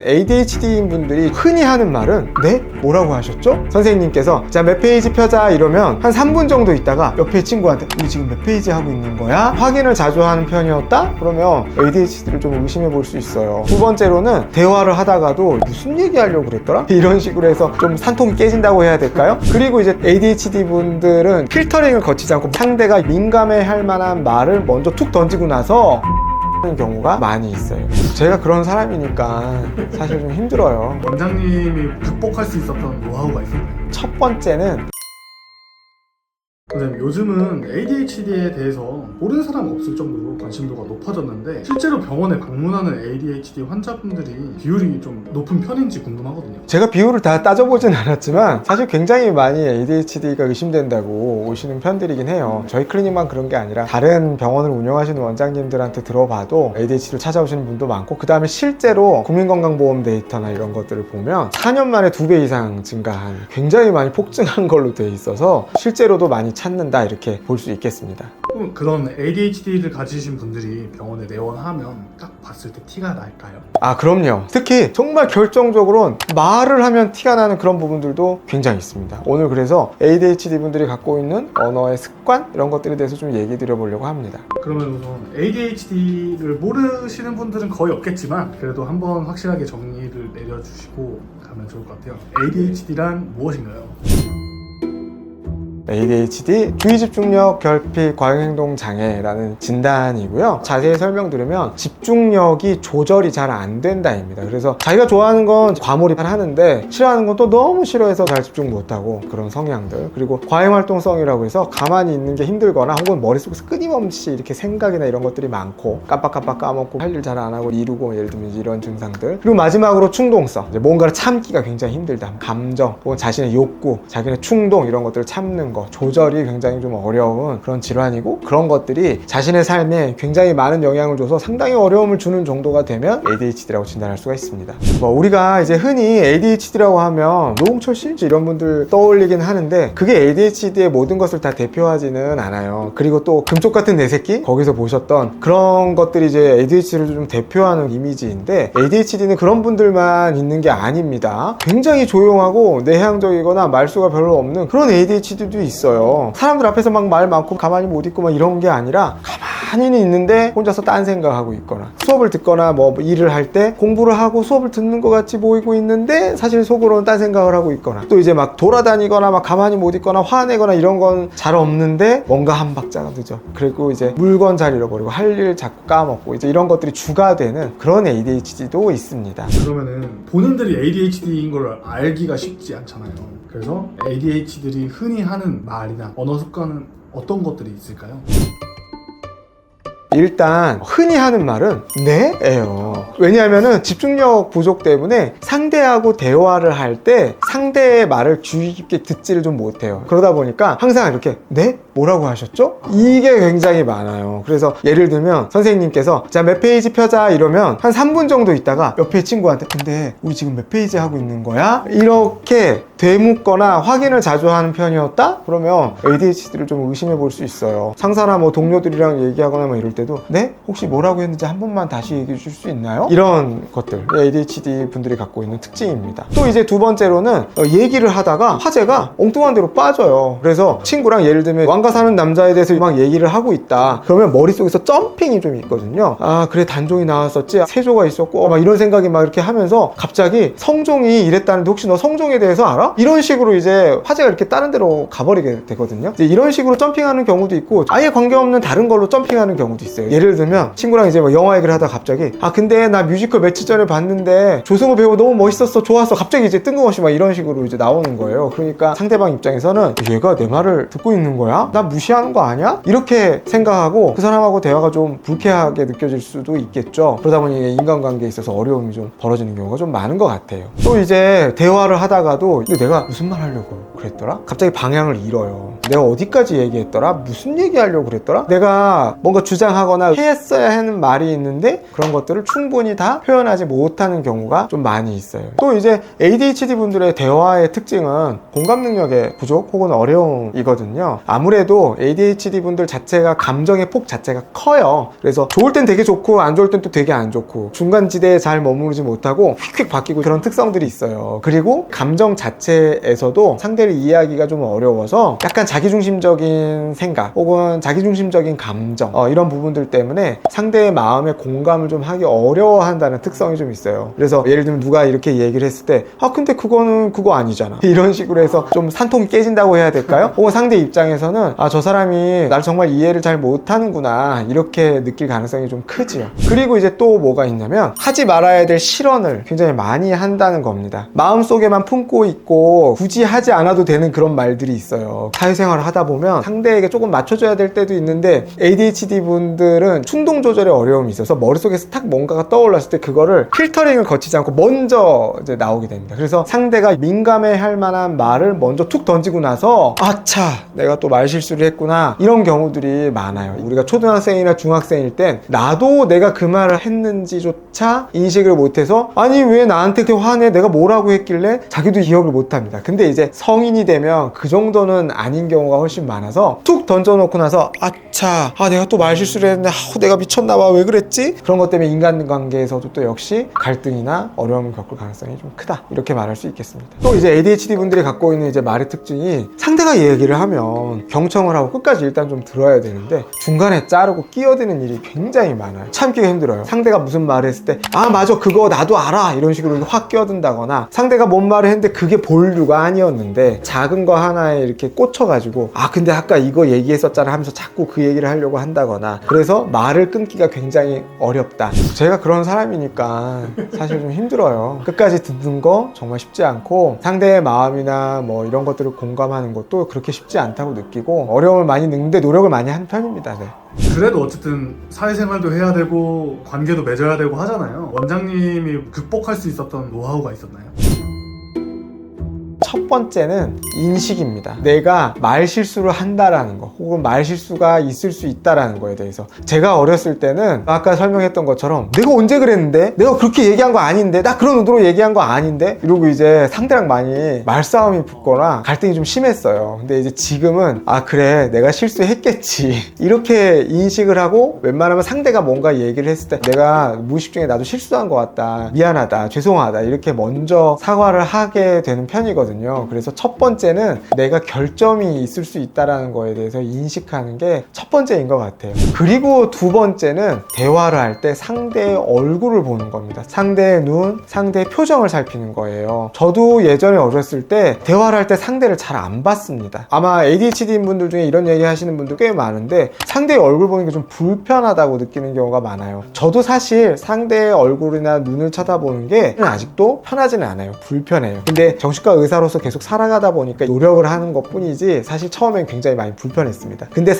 ADHD인 분들이 흔히 하는 말은 네? 뭐라고 하셨죠? 선생님께서 자 몇 페이지 펴자 이러면 한 3분 정도 있다가 옆에 친구한테 우리 지금 몇 페이지 하고 있는 거야? 확인을 자주 하는 편이었다? 그러면 ADHD를 좀 의심해 볼 수 있어요. 두 번째로는 대화를 하다가도 무슨 얘기 하려고 그랬더라? 이런 식으로 해서 좀 산통이 깨진다고 해야 될까요? 그리고 이제 ADHD 분들은 필터링을 거치지 않고 상대가 민감해 할 만한 말을 먼저 툭 던지고 나서 하는 경우가 많이 있어요. 제가 그런 사람이니까 사실 좀 힘들어요. 원장님이 극복할 수 있었던 노하우가 있었나요? 첫 번째는 선생님, 요즘은 ADHD에 대해서 모르는 사람 없을 정도로 관심도가 높아졌는데 실제로 병원에 방문하는 ADHD 환자분들이 비율이 좀 높은 편인지 궁금하거든요. 제가 비율을 다 따져보진 않았지만 사실 굉장히 많이 ADHD가 의심된다고 오시는 편들이긴 해요. 저희 클리닉만 그런 게 아니라 다른 병원을 운영하시는 원장님들한테 들어봐도 ADHD를 찾아오시는 분도 많고, 그 다음에 실제로 국민건강보험 데이터나 이런 것들을 보면 4년 만에 2배 이상 증가한, 굉장히 많이 폭증한 걸로 돼 있어서 실제로도 많이 찾는다 이렇게 볼 수 있겠습니다. 그럼 그런 ADHD를 가지신 분들이 병원에 내원하면 딱 봤을 때 티가 날까요? 아, 그럼요. 특히 정말 결정적으로는 말을 하면 티가 나는 그런 부분들도 굉장히 있습니다. 오늘 그래서 ADHD 분들이 갖고 있는 언어의 습관 이런 것들에 대해서 좀 얘기 드려보려고 합니다. 그러면 우선 ADHD를 모르시는 분들은 거의 없겠지만 그래도 한번 확실하게 정리를 내려주시고 가면 좋을 것 같아요. ADHD란 무엇인가요? ADHD, 주의집중력 결핍 과잉행동 장애라는 진단이고요. 자세히 설명드리면 집중력이 조절이 잘 안 된다입니다. 그래서 자기가 좋아하는 건 과몰입을 하는데 싫어하는 건 또 너무 싫어해서 잘 집중 못하고, 그런 성향들. 그리고 과잉활동성이라고 해서 가만히 있는 게 힘들거나 혹은 머릿속에서 끊임없이 이렇게 생각이나 이런 것들이 많고 깜빡깜빡 까먹고 할 일 잘 안 하고 미루고, 예를 들면 이런 증상들. 그리고 마지막으로 충동성, 이제 뭔가를 참기가 굉장히 힘들다. 감정 혹은 자신의 욕구, 자기의 충동 이런 것들을 참는 거, 조절이 굉장히 좀 어려운 그런 질환이고, 그런 것들이 자신의 삶에 굉장히 많은 영향을 줘서 상당히 어려움을 주는 정도가 되면 ADHD라고 진단할 수가 있습니다. 우리가 이제 흔히 ADHD라고 하면 노홍철 씨 이런 분들 떠올리긴 하는데 그게 ADHD의 모든 것을 다 대표하지는 않아요. 그리고 또 금쪽 같은 내 새끼 거기서 보셨던 그런 것들이 이제 ADHD를 좀 대표하는 이미지인데, ADHD는 그런 분들만 있는 게 아닙니다. 굉장히 조용하고 내향적이거나 말수가 별로 없는 그런 ADHD도 있어요. 사람들 앞에서 막 말 많고 가만히 못 있고 막 이런 게 아니라 가만히는 있는데 혼자서 딴 생각하고 있거나, 수업을 듣거나 뭐 일을 할 때 공부를 하고 수업을 듣는 것 같이 보이고 있는데 사실 속으로는 딴 생각을 하고 있거나, 또 이제 막 돌아다니거나 막 가만히 못 있거나 화내거나 이런 건 잘 없는데 뭔가 한 박자가 늦어. 그리고 이제 물건 잘 잃어버리고 할 일 자꾸 까먹고, 이제 이런 것들이 주가 되는 그런 ADHD도 있습니다. 그러면은 본인들이 ADHD인 걸 알기가 쉽지 않잖아요. 그래서 ADHD들이 흔히 하는 말이나 언어 습관은 어떤 것들이 있을까요? 일단 흔히 하는 말은 네? 예요. 왜냐하면은 집중력 부족 때문에 상대하고 대화를 할 때 상대의 말을 주의 깊게 듣지를 좀 못해요. 그러다 보니까 항상 이렇게 네? 뭐라고 하셨죠? 이게 굉장히 많아요. 그래서 예를 들면 선생님께서 자 몇 페이지 펴자 이러면 한 3분 정도 있다가 옆에 친구한테 근데 우리 지금 몇 페이지 하고 있는 거야? 이렇게 되묻거나 확인을 자주 하는 편이었다? 그러면 ADHD를 좀 의심해 볼 수 있어요. 상사나 뭐 동료들이랑 얘기하거나 뭐 이럴 때도 네? 혹시 뭐라고 했는지 한 번만 다시 얘기해 줄 수 있나요? 이런 것들 ADHD 분들이 갖고 있는 특징입니다. 또 이제 두 번째로는 얘기를 하다가 화제가 엉뚱한 데로 빠져요. 그래서 친구랑 예를 들면 왕가 사는 남자에 대해서 막 얘기를 하고 있다. 그러면 머릿속에서 점핑이 좀 있거든요. 아 그래 단종이 나왔었지, 세조가 있었고 막 이런 생각이 막 이렇게 하면서 갑자기 성종이 이랬다는데 혹시 너 성종에 대해서 알아? 이런 식으로 이제 화제가 이렇게 다른 데로 가버리게 되거든요. 이제 이런 식으로 점핑하는 경우도 있고 아예 관계없는 다른 걸로 점핑하는 경우도 있어요. 예를 들면 친구랑 이제 뭐 영화 얘기를 하다가 갑자기 아 근데 나 뮤지컬 며칠 전에 봤는데 조승우 배우 너무 멋있었어, 좋았어, 갑자기 이제 뜬금없이 막 이런 식으로 이제 나오는 거예요. 그러니까 상대방 입장에서는 얘가 내 말을 듣고 있는 거야? 나 무시하는 거 아니야? 이렇게 생각하고 그 사람하고 대화가 좀 불쾌하게 느껴질 수도 있겠죠. 그러다 보니 인간관계에 있어서 어려움이 좀 벌어지는 경우가 좀 많은 것 같아요. 또 이제 대화를 하다가도 근데 내가 무슨 말 하려고 그랬더라? 갑자기 방향을 잃어요. 내가 어디까지 얘기했더라? 무슨 얘기하려고 그랬더라? 내가 뭔가 주장한 당하거나 했어야 하는 말이 있는데 그런 것들을 충분히 다 표현하지 못하는 경우가 좀 많이 있어요. 또 이제 ADHD 분들의 대화의 특징은 공감 능력의 부족 혹은 어려움이거든요. 아무래도 ADHD 분들 자체가 감정의 폭 자체가 커요. 그래서 좋을 땐 되게 좋고 안 좋을 땐 또 되게 안 좋고 중간지대에 잘 머무르지 못하고 휙휙 바뀌고 그런 특성들이 있어요. 그리고 감정 자체에서도 상대를 이해하기가 좀 어려워서 약간 자기중심적인 생각 혹은 자기중심적인 감정 이런 부분들 때문에 상대의 마음에 공감을 좀 하기 어려워한다는 특성이 좀 있어요. 그래서 예를 들면 누가 이렇게 얘기를 했을 때 근데 그거는 그거 아니잖아 이런 식으로 해서 좀 산통이 깨진다고 해야 될까요? 혹은 상대 입장에서는 저 사람이 날 정말 이해를 잘 못하는구나 이렇게 느낄 가능성이 좀 크지요. 그리고 이제 또 뭐가 있냐면 하지 말아야 될 실언을 굉장히 많이 한다는 겁니다. 마음속에만 품고 있고 굳이 하지 않아도 되는 그런 말들이 있어요. 사회생활을 하다 보면 상대에게 조금 맞춰줘야 될 때도 있는데 ADHD 분들은 충동 조절에 어려움이 있어서 머릿속에서 탁 뭔가가 떠올랐을 때 그거를 필터링을 거치지 않고 먼저 이제 나오게 됩니다. 그래서 상대가 민감해 할 만한 말을 먼저 툭 던지고 나서 아차 내가 또 말 실수를 했구나 이런 경우들이 많아요. 우리가 초등학생이나 중학생일 땐 나도 내가 그 말을 했는지조차 인식을 못해서 아니 왜 나한테 그렇게 화내 내가 뭐라고 했길래 자기도 기억을 못합니다. 근데 이제 성인이 되면 그 정도는 아닌 경우가 훨씬 많아서 툭 던져놓고 나서 아차 내가 또 말 실수를 했는데 내가 미쳤나봐 왜 그랬지? 그런 것 때문에 인간관계에서도 또 역시 갈등이나 어려움을 겪을 가능성이 좀 크다 이렇게 말할 수 있겠습니다. 또 이제 ADHD 분들이 갖고 있는 이제 말의 특징이 상대가 얘기를 하면 경청을 하고 끝까지 일단 좀 들어야 되는데 중간에 자르고 끼어드는 일이 굉장히 많아요. 참기가 힘들어요. 상대가 무슨 말을 했을 때 맞아 그거 나도 알아 이런 식으로 확 끼어든다거나 상대가 뭔 말을 했는데 그게 본류가 아니었는데 작은 거 하나에 이렇게 꽂혀가지고 근데 아까 이거 얘기했었잖아 하면서 자꾸 그 얘기를 하려고 한다거나 그래서 말을 끊기가 굉장히 어렵다. 제가 그런 사람이니까 사실 좀 힘들어요. 끝까지 듣는 거 정말 쉽지 않고 상대의 마음이나 뭐 이런 것들을 공감하는 것도 그렇게 쉽지 않다고 느끼고 어려움을 많이 느끼는데 노력을 많이 하는 편입니다. 네. 그래도 어쨌든 사회생활도 해야 되고 관계도 맺어야 되고 하잖아요. 원장님이 극복할 수 있었던 노하우가 있었나요? 첫 번째는 인식입니다. 내가 말 실수를 한다라는 거 혹은 말 실수가 있을 수 있다라는 거에 대해서 제가 어렸을 때는 아까 설명했던 것처럼 내가 언제 그랬는데? 내가 그렇게 얘기한 거 아닌데? 나 그런 의도로 얘기한 거 아닌데? 이러고 이제 상대랑 많이 말싸움이 붙거나 갈등이 좀 심했어요. 근데 이제 지금은 그래 내가 실수했겠지 이렇게 인식을 하고 웬만하면 상대가 뭔가 얘기를 했을 때 내가 무의식 중에 나도 실수한 것 같다 미안하다 죄송하다 이렇게 먼저 사과를 하게 되는 편이거든요. 그래서 첫 번째는 내가 결점이 있을 수 있다는 거에 대해서 인식하는 게 첫 번째인 것 같아요. 그리고 두 번째는 대화를 할 때 상대의 얼굴을 보는 겁니다. 상대의 눈, 상대의 표정을 살피는 거예요. 저도 예전에 어렸을 때 대화를 할 때 상대를 잘 안 봤습니다. 아마 ADHD인 분들 중에 이런 얘기 하시는 분들 꽤 많은데 상대의 얼굴 보는 게 좀 불편하다고 느끼는 경우가 많아요. 저도 사실 상대의 얼굴이나 눈을 쳐다보는 게 아직도 편하지는 않아요. 불편해요. 근데 정신과 의사로서 계속 살아가다 보니까 노력을 하는 것 뿐이지 사실 처음엔 굉장히 많이 불편했습니다. 근데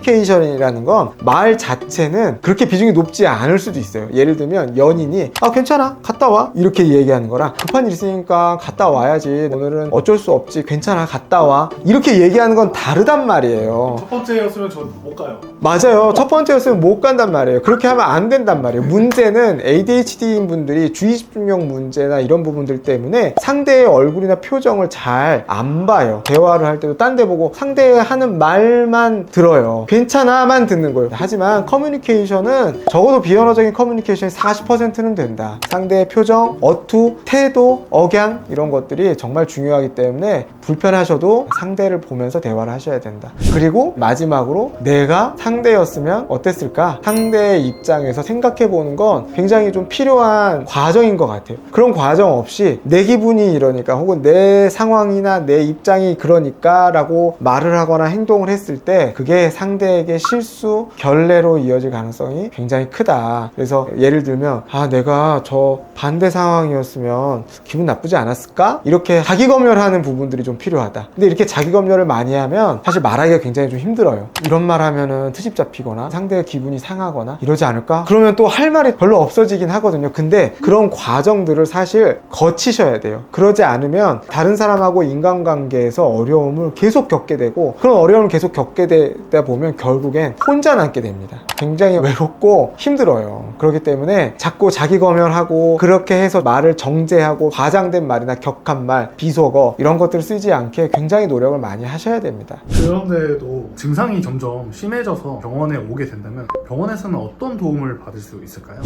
커뮤니케이션이라는 건 말 자체는 그렇게 비중이 높지 않을 수도 있어요. 예를 들면 연인이 괜찮아 갔다 와 이렇게 얘기하는 거랑 급한 일 있으니까 갔다 와야지 오늘은 어쩔 수 없지 괜찮아 갔다 와 이렇게 얘기하는 건 다르단 말이에요. 첫 번째였으면 저 못 가요. 맞아요. 첫 번째였으면 못 간단 말이에요. 그렇게 하면 안 된단 말이에요. 문제는 ADHD인 분들이 주의 집중력 문제나 이런 부분들 때문에 상대의 얼굴이나 표정을 잘 안 봐요. 대화를 할 때도 딴 데 보고 상대 하는 말만 들어요. 괜찮아만 듣는 거예요. 하지만 커뮤니케이션은 적어도 비언어적인 커뮤니케이션이 40%는 된다. 상대의 표정, 어투, 태도, 억양 이런 것들이 정말 중요하기 때문에 불편하셔도 상대를 보면서 대화를 하셔야 된다. 그리고 마지막으로 내가 상대였으면 어땠을까? 상대의 입장에서 생각해 보는 건 굉장히 좀 필요한 과정인 것 같아요. 그런 과정 없이 내 기분이 이러니까 혹은 내 상황이나 내 입장이 그러니까 라고 말을 하거나 행동을 했을 때 그게 상대에게 실수, 결례로 이어질 가능성이 굉장히 크다. 그래서 예를 들면 내가 저 반대 상황이었으면 기분 나쁘지 않았을까? 이렇게 자기 검열하는 부분들이 좀 필요하다. 근데 이렇게 자기 검열을 많이 하면 사실 말하기가 굉장히 좀 힘들어요. 이런 말 하면은 트집 잡히거나 상대의 기분이 상하거나 이러지 않을까? 그러면 또 할 말이 별로 없어지긴 하거든요. 근데 그런 과정들을 사실 거치셔야 돼요. 그러지 않으면 다른 사람하고 인간관계에서 어려움을 계속 겪게 되고, 그런 어려움을 계속 겪게 되다 보면 결국엔 혼자 남게 됩니다. 굉장히 외롭고 힘들어요. 그렇기 때문에 자꾸 자기 검열하고, 그렇게 해서 말을 정제하고 과장된 말이나 격한 말, 비속어 이런 것들을 쓰지 않게 굉장히 노력을 많이 하셔야 됩니다. 그런데도 증상이 점점 심해져서 병원에 오게 된다면 병원에서는 어떤 도움을 받을 수 있을까요?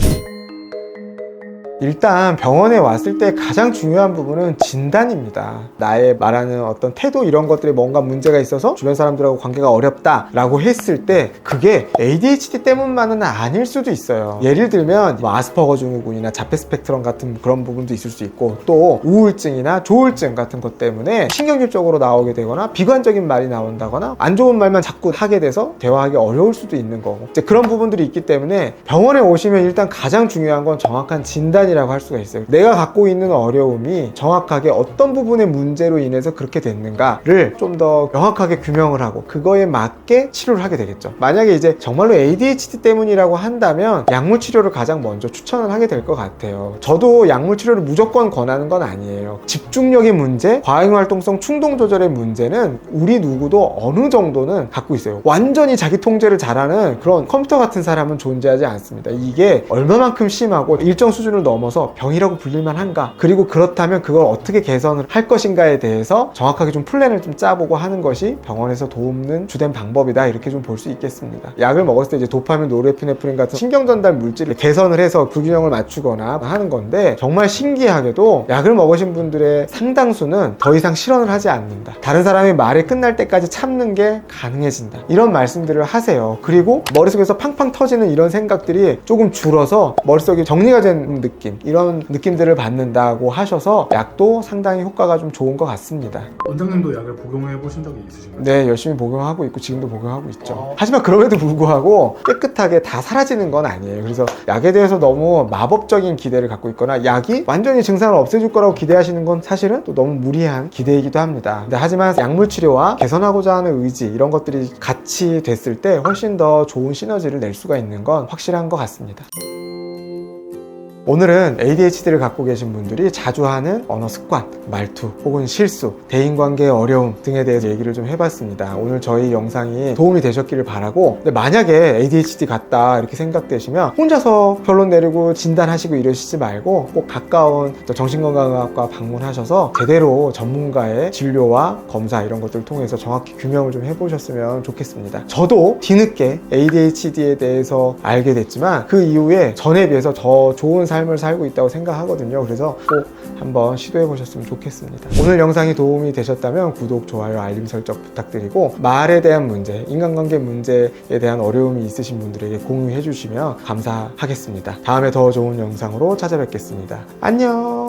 일단 병원에 왔을 때 가장 중요한 부분은 진단입니다. 나의 말하는 어떤 태도 이런 것들이 뭔가 문제가 있어서 주변 사람들하고 관계가 어렵다 라고 했을 때 그게 ADHD 때문만은 아닐 수도 있어요. 예를 들면 뭐 아스퍼거 증후군이나 자폐 스펙트럼 같은 그런 부분도 있을 수 있고, 또 우울증이나 조울증 같은 것 때문에 신경질적으로 나오게 되거나 비관적인 말이 나온다거나 안 좋은 말만 자꾸 하게 돼서 대화하기 어려울 수도 있는 거고, 이제 그런 부분들이 있기 때문에 병원에 오시면 일단 가장 중요한 건 정확한 진단이라고 할 수가 있어요. 내가 갖고 있는 어려움이 정확하게 어떤 부분의 문제로 인해서 그렇게 됐는가를 좀 더 명확하게 규명을 하고 그거에 맞게 치료를 하게 되겠죠. 만약에 이제 정말로 ADHD 때문이라고 한다면 약물 치료를 가장 먼저 추천을 하게 될 것 같아요. 저도 약물 치료를 무조건 권하는 건 아니에요. 집중력의 문제, 과잉활동성 충동 조절의 문제는 우리 누구도 어느 정도는 갖고 있어요. 완전히 자기 통제를 잘하는 그런 컴퓨터 같은 사람은 존재하지 않습니다. 이게 얼마만큼 심하고 일정 수준을 넘어서 병이라고 불릴만 한가, 그리고 그렇다면 그걸 어떻게 개선을 할 것인가에 대해서 정확하게 좀 플랜을 좀 짜보고 하는 것이 병원에서 도움는 주된 방법이다, 이렇게 좀 볼 수 있겠습니다. 약을 먹었을 때 이제 도파민, 노르에피네프린 같은 신경전달 물질을 개선을 해서 불균형을 맞추거나 하는 건데, 정말 신기하게도 약을 먹으신 분들의 상당수는 더 이상 실현을 하지 않는다, 다른 사람이 말이 끝날 때까지 참는 게 가능해진다, 이런 말씀들을 하세요. 그리고 머릿속에서 팡팡 터지는 이런 생각들이 조금 줄어서 머릿속이 정리가 된 느낌, 이런 느낌들을 받는다고 하셔서 약도 상당히 효과가 좀 좋은 것 같습니다. 원장님도 약을 복용해 보신 적이 있으신가요? 네, 열심히 복용하고 있고 지금도 복용하고 있죠. 하지만 그럼에도 불구하고 깨끗하게 다 사라지는 건 아니에요. 그래서 약에 대해서 너무 마법적인 기대를 갖고 있거나 약이 완전히 증상을 없애줄 거라고 기대하시는 건 사실은 또 너무 무리한 기대이기도 합니다. 근데 하지만 약물 치료와 개선하고자 하는 의지, 이런 것들이 같이 됐을 때 훨씬 더 좋은 시너지를 낼 수가 있는 건 확실한 것 같습니다. 오늘은 ADHD를 갖고 계신 분들이 자주 하는 언어 습관, 말투, 혹은 실수, 대인관계의 어려움 등에 대해서 얘기를 좀 해봤습니다. 오늘 저희 영상이 도움이 되셨기를 바라고, 근데 만약에 ADHD 같다 이렇게 생각되시면 혼자서 결론 내리고 진단하시고 이러시지 말고 꼭 가까운 정신건강의학과 방문하셔서 제대로 전문가의 진료와 검사 이런 것들을 통해서 정확히 규명을 좀 해보셨으면 좋겠습니다. 저도 뒤늦게 ADHD에 대해서 알게 됐지만 그 이후에 전에 비해서 더 좋은 삶을 살고 있다고 생각하거든요. 그래서 꼭 한번 시도해 보셨으면 좋겠습니다. 오늘 영상이 도움이 되셨다면 구독, 좋아요, 알림 설정 부탁드리고, 말에 대한 문제, 인간관계 문제에 대한 어려움이 있으신 분들에게 공유해 주시면 감사하겠습니다. 다음에 더 좋은 영상으로 찾아뵙겠습니다. 안녕.